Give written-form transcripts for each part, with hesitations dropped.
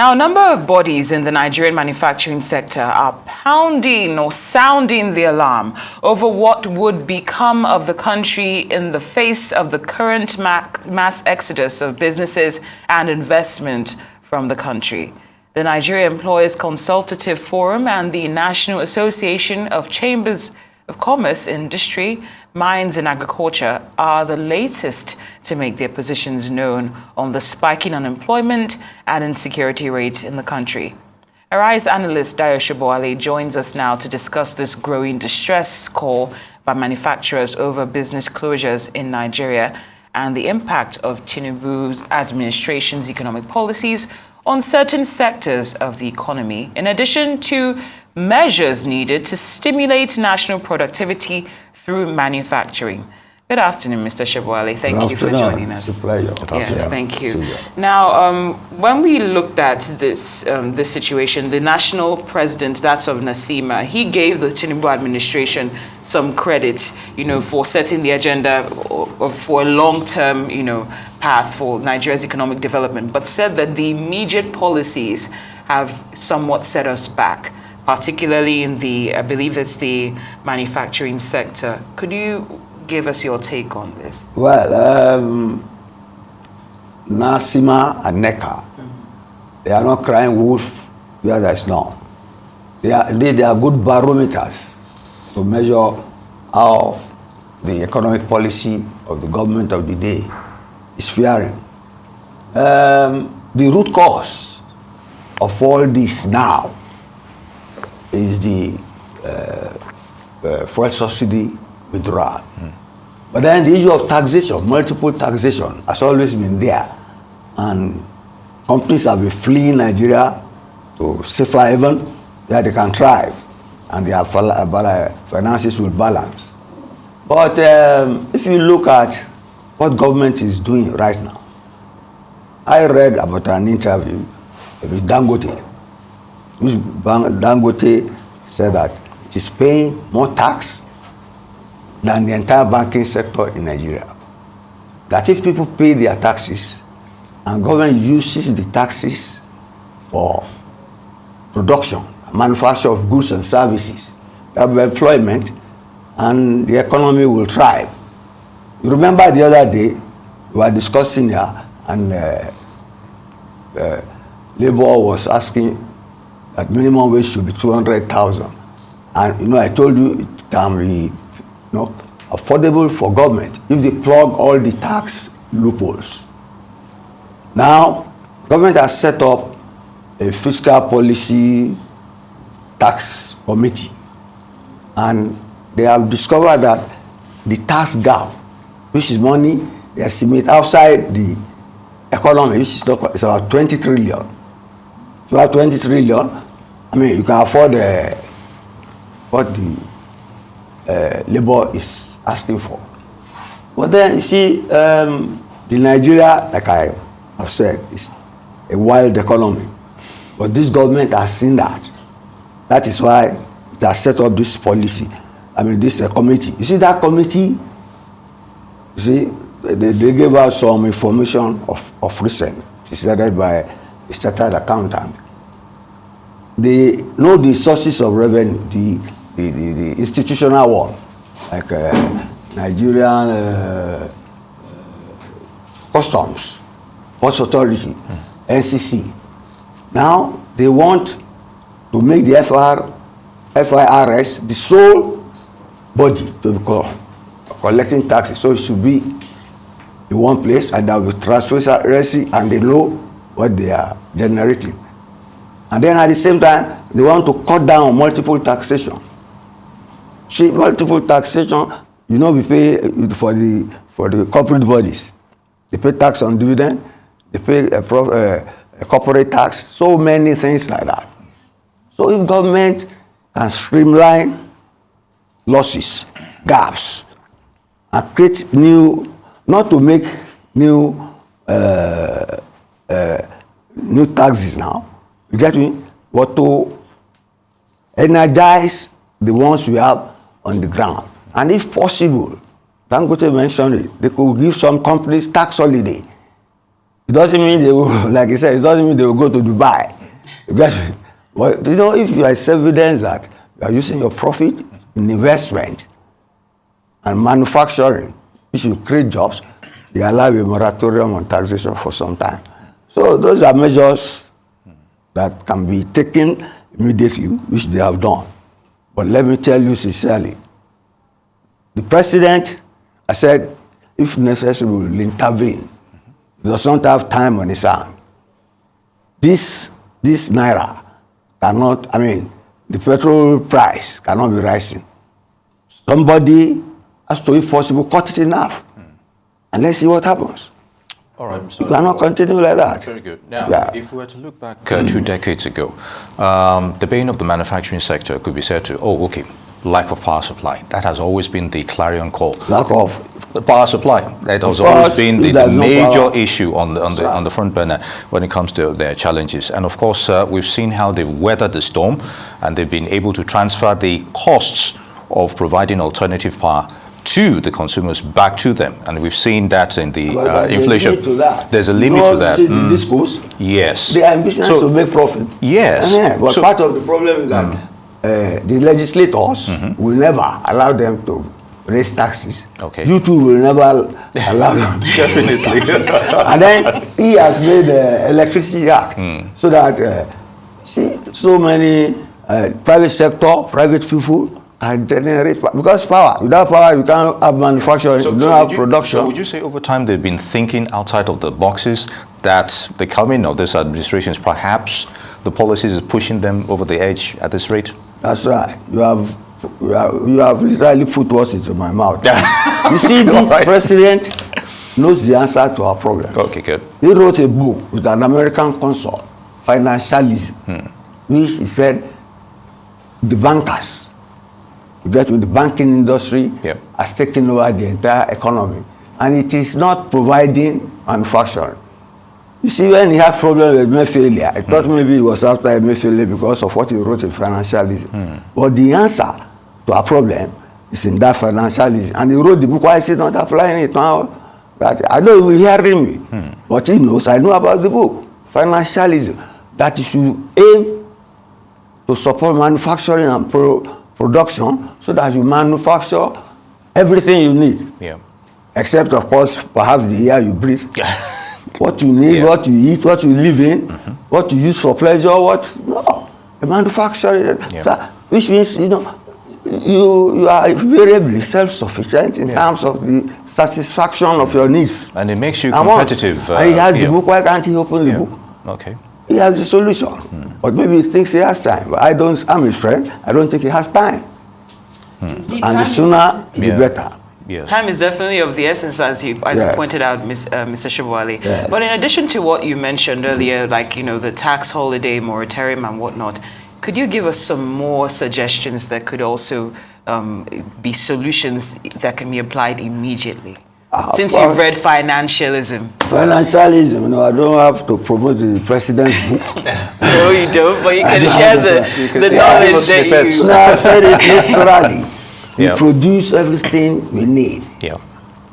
Now, a number of bodies in the Nigerian manufacturing sector are pounding or sounding the alarm over what would become of the country in the face of the current mass exodus of businesses and investment from the country. The Nigeria Employers Consultative Forum and the National Association of Chambers of Commerce, Industry, Mines and Agriculture are the latest to make their positions known on the spiking unemployment and insecurity rates in the country. Arise analyst Dayo Sobowale joins us now to discuss this growing distress call by manufacturers over business closures in Nigeria and the impact of Tinubu's administration's economic policies on certain sectors of the economy, in addition to measures needed to stimulate national productivity through manufacturing. Good afternoon, Mr. Sobowale. Thank you for joining us. It's a pleasure. Yes, thank you. Now, when we looked at this situation, the national president, that's of Nasima, he gave the Tinubu administration some credit, for setting the agenda for a long-term, path for Nigeria's economic development, but said that the immediate policies have somewhat set us back, particularly in I believe that's the manufacturing sector. Could you give us your take on this? Well, Nasima and Neka, they are not crying wolf where there is none. They are good barometers to measure how the economic policy of the government of the day is faring. The root cause of all this now is the fuel subsidy withdrawal. But then the issue of taxation, multiple taxation, has always been there. And companies have been fleeing Nigeria to safer haven where they can thrive and their finances will balance. But if you look at what government is doing right now, I read about an interview with Dangote. Dangote said that it is paying more tax than the entire banking sector in Nigeria. That if people pay their taxes and government uses the taxes for production, manufacture of goods and services, there will be employment and the economy will thrive. You remember the other day we were discussing here and Labour was asking that minimum wage should be 200,000. And I told you it can be affordable for government if they plug all the tax loopholes. Now, government has set up a fiscal policy tax committee, and they have discovered that the tax gap, which is money they estimate outside the economy, which is about 20 trillion. If you have 20 trillion, you can afford what the Labour is asking for. But then, you see, the Nigeria, like I have said, is a wild economy. But this government has seen that. That is why it has set up this policy. This committee. You see that committee? You see, they gave out some information of recent. It is headed by a chartered accountant. They know the sources of revenue, the institutional one, like Nigerian Customs, Ports Authority, NCC. Now they want to make the FIRS the sole body to be collecting taxes. So it should be in one place, and there will be transparency, and they know what they are generating. And then at the same time, they want to cut down multiple taxation. See, multiple taxation, we pay for the corporate bodies. They pay tax on dividend, they pay a corporate tax, so many things like that. So if government can streamline losses, gaps, and create not to make new taxes now, you get me? But to energize the ones we have on the ground. And if possible, Dangote mentioned it, they could give some companies tax holiday. It doesn't mean they will, like I said, it doesn't mean they will go to Dubai. Because, well, you know, if you have evidence that you are using your profit in investment and manufacturing, which will create jobs, they allow a moratorium on taxation for some time. So those are measures that can be taken immediately, which they have done. But let me tell you sincerely, the president, I said, if necessary, will intervene. He does not have time on his hand. This naira cannot, I mean, the petrol price cannot be rising. Somebody has to, if possible, cut it in half. And let's see what happens. All right, Mr. You cannot continue like that. Very good. Now, if we were to look back 2 decades ago, the bane of the manufacturing sector could be said to, lack of power supply. That has always been the clarion call. Lack of the power supply. That has always been the major issue on the front burner when it comes to their challenges. And of course, we've seen how they've weathered the storm, and they've been able to transfer the costs of providing alternative power to the consumers back to them, and we've seen that in the inflation. There's a limit to that. The discourse. Yes. They are ambitious to make profit. Yes. But part of the problem is that the legislators will never allow them to raise taxes. Okay. You too will never allow them. Definitely. And then he has made the Electricity Act so that so many private sector, private people and generate power. Because without power you can't have manufacturing, you don't have production. So would you say over time they've been thinking outside of the boxes, that the coming of this administration is perhaps the policies is pushing them over the edge at this rate? That's right. You have literally put words into my mouth. You see, this president knows the answer to our problem. Okay, good. He wrote a book with an American consul, Financialism, which he said the bankers, with the banking industry, has taken over the entire economy, and it is not providing manufacturing. You see, when he had problems with Mayfair, I thought maybe it was after Mayfair because of what he wrote in Financialism. But the answer to our problem is in that Financialism. And he wrote the book, why is he not applying it now? That I know he will hearing me, but he knows I know about the book, Financialism, that you should aim to support manufacturing and production so that you manufacture everything you need. Except, of course, perhaps the air you breathe. What you need, what you eat, what you live in, what you use for pleasure, the manufacturing. So, which means, you are invariably self-sufficient in terms of the satisfaction of your needs. And it makes you competitive. And he has the book, why can't he open the book? Okay. He has the solution. But maybe he thinks he has time. But I'm his friend, I don't think he has time. And the sooner, the better. Yes. Time is definitely of the essence, as you pointed out, Mr. Sobowale. Yes. But in addition to what you mentioned earlier, like, the tax holiday moratorium and whatnot, could you give us some more suggestions that could also be solutions that can be applied immediately? Since you've read Financialism. Financialism, I don't have to promote the president's book. No, you don't, but you can share the knowledge that you... No, I said it literally. We produce everything we need. You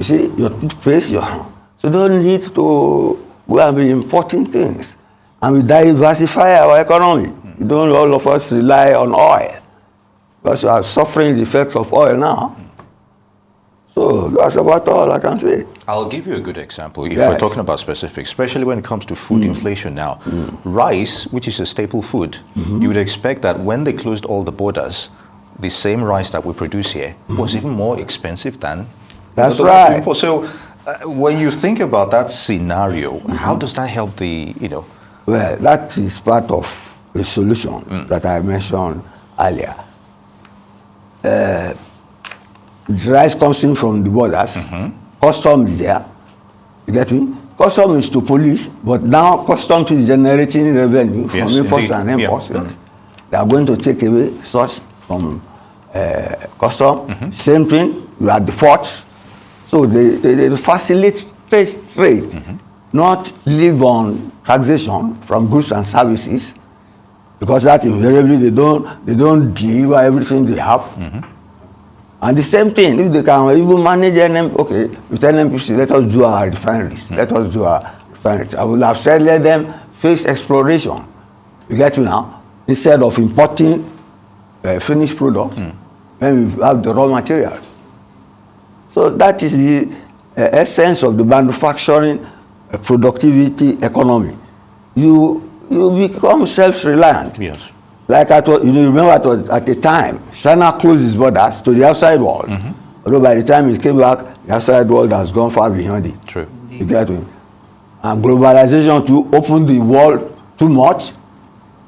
see, your toothpaste, your hand. So don't need to go and be importing things. And we diversify our economy. We don't all of us rely on oil. Because we are suffering the effects of oil now. So that's about all I can say. I'll give you a good example. If we're talking about specifics, especially when it comes to food inflation now. Rice, which is a staple food, you would expect that when they closed all the borders, the same rice that we produce here was even more expensive than that's right. So when you think about that scenario, how does that help the, Well, that is part of the solution that I mentioned earlier. The rice comes in from the borders, custom is there, you get me? Custom is to police, but now custom is generating revenue from imports and imports. They are going to take away such from custom. Same thing, you are the ports. So they facilitate trade, not live on taxation from goods and services, because that invariably they don't deliver everything they have. And the same thing, if they can even manage with NMPC, let us do our refineries, let us do our I would have said let them face exploration. You get me now? Instead of importing finished products, when we have the raw materials. So that is the essence of the manufacturing productivity economy. You become self-reliant. Yes. Like remember at the time, China closed its borders to the outside world. Although by the time it came back, the outside world has gone far behind it. True. You get me? And globalization to open the world too much,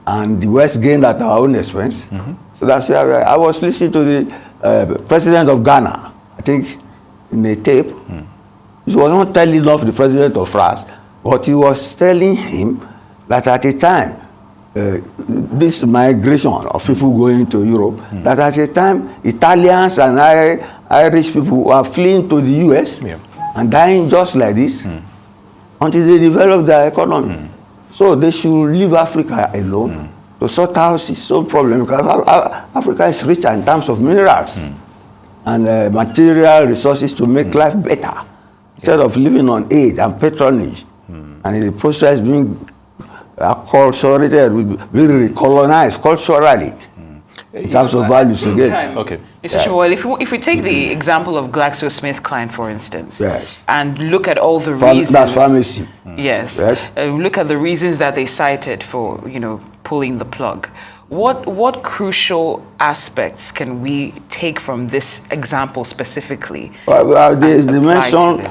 and the West gained at our own expense. So that's where I was listening to the president of Ghana, I think, in a tape. He was not telling off the president of France, but he was telling him that at a time, this migration of people going to Europe, that at a time, Italians and Irish people were fleeing to the US and dying just like this until they develop their economy. So they should leave Africa alone to sort out its own problem, because Africa is rich in terms of minerals and material resources to make life better, instead of living on aid and patronage, and in the process being acculturated, being recolonized culturally in terms of values again. Okay. Mr. Sobowale, if we take the example of GlaxoSmithKline, for instance, and look at all the reasons. That's pharmacy. Yes. Look at the reasons that they cited for, pulling the plug. What crucial aspects can we take from this example specifically? They mentioned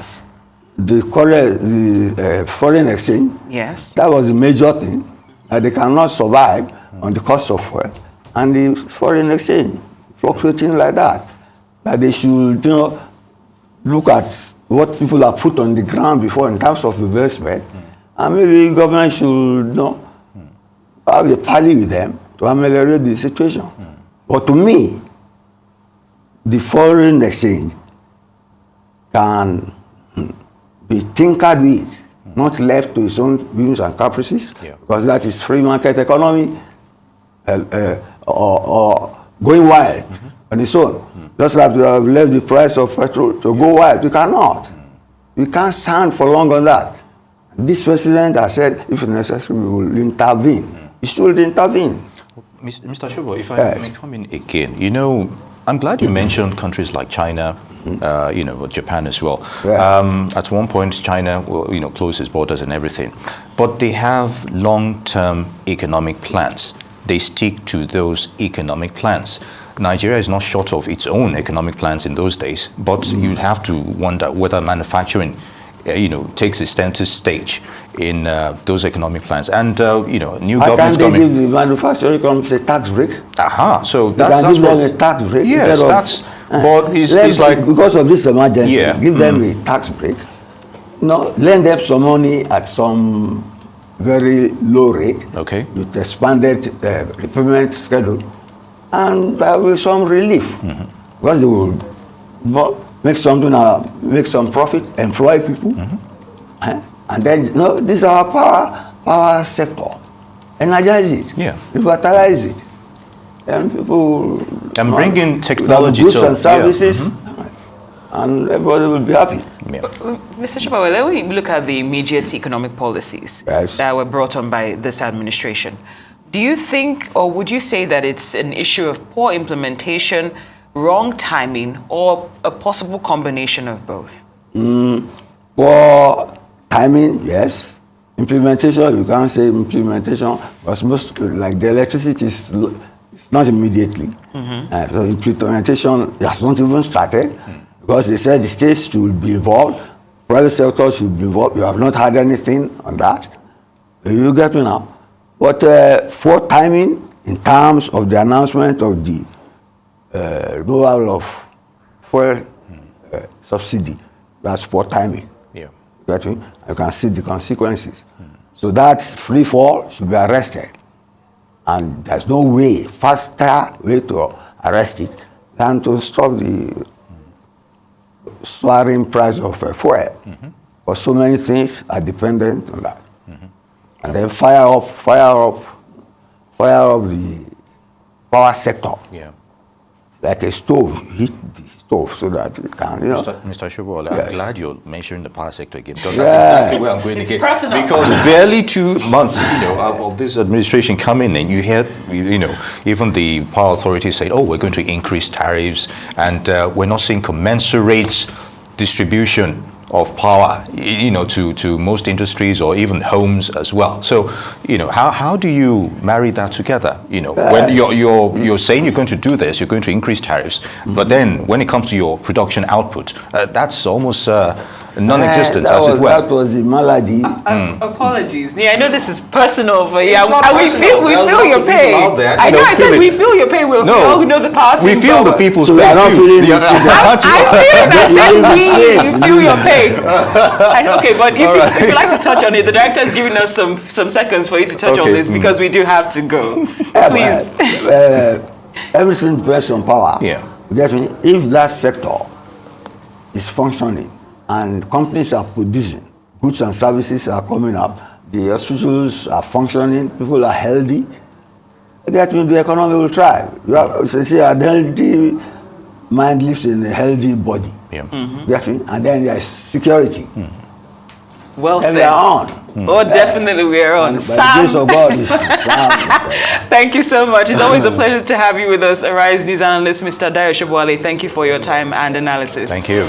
the foreign exchange. Yes. That was a major thing. They cannot survive on the cost of fuel and the foreign exchange fluctuating like that. That they should, look at what people have put on the ground before in terms of investment, and maybe government should, have a parley with them to ameliorate the situation. But to me, the foreign exchange can be tinkered with, not left to its own whims and caprices, because that is free market economy or going wild on its own. Just like we have left the price of petrol to go wild. We cannot. We can't stand for long on that. This president has said, if necessary, we will intervene. He should intervene. Mr. Sobowale, if I may come in again, I'm glad you mentioned countries like China, Japan as well. At one point, China, closed its borders and everything, but they have long-term economic plans. They stick to those economic plans. Nigeria is not short of its own economic plans in those days, but you'd have to wonder whether manufacturing, takes a center stage in those economic plans. And, new governments coming. Give the manufacturing companies a tax break? So that's give them a tax break. Yes, but it's like, because of this emergency, give them a tax break. Lend them some money at some very low rate. Okay. With expanded repayment schedule, and there will be some relief. Because they will make something, make some profit, employ people, and then this is our power sector. Energize it, revitalize it, and people. And bring in technology goods and services, and everybody will be happy. Mr. Sobowale, when we look at the immediate economic policies that were brought on by this administration, do you think, or would you say that it's an issue of poor implementation, wrong timing, or a possible combination of both? Poor timing, yes. Implementation, you can't say implementation, because most, like the electricity is not immediately. So implementation has not even started, because they said the states should be involved, private sector should be involved. You have not had anything on that. You get me now? But poor timing in terms of the announcement of the removal of fuel subsidy, that's poor timing. You get me? You can see the consequences. So that free fall should be arrested. And there's no way, faster way to arrest it than to stop the soaring price of fuel. Because so many things are dependent on that. And then fire up the power sector. Like a stove, hit the stove so that we can, you know. Mr. Sobowale, Yes. I'm glad you're mentioning the power sector again, because Yeah. that's exactly where I'm going It's again. personal. Because barely 2 months, of this administration coming in, you hear, even the power authorities say, oh, we're going to increase tariffs, and we're not seeing commensurate distribution of power, to most industries or even homes as well. So, how do you marry that together? When you're saying you're going to do this, you're going to increase tariffs, but then when it comes to your production output, that's almost non-existent, as it were. That was the malady. Apologies. Yeah, I know this is personal, but It's yeah, not and we personal. feel There are your lots of people pain. out there, I know. I said feel we it. feel your pain. We all know the power We thing, feel the but people's So we are pain not too. feeling Yeah, it together. I'm feeling. I said we feel your pain. Okay, but if you'd like to touch on it, the director is giving us some seconds for you to touch on Okay. this because we do have to go. Please. Everything depends on power. Yeah. Get me? If that sector is functioning and companies are producing, goods and services are coming up, the hospitals are functioning, people are healthy, get me? The economy will thrive. You have, say, a healthy mind lives in a healthy body. Yeah. Get me? And then there is security. Well And we said. are on. Oh, definitely we are on. And by the grace of God, it's sound. Thank you so much. It's always a pleasure to have you with us, Arise News analyst, Mr. Dayo Sobowale. Thank you for your time and analysis. Thank you.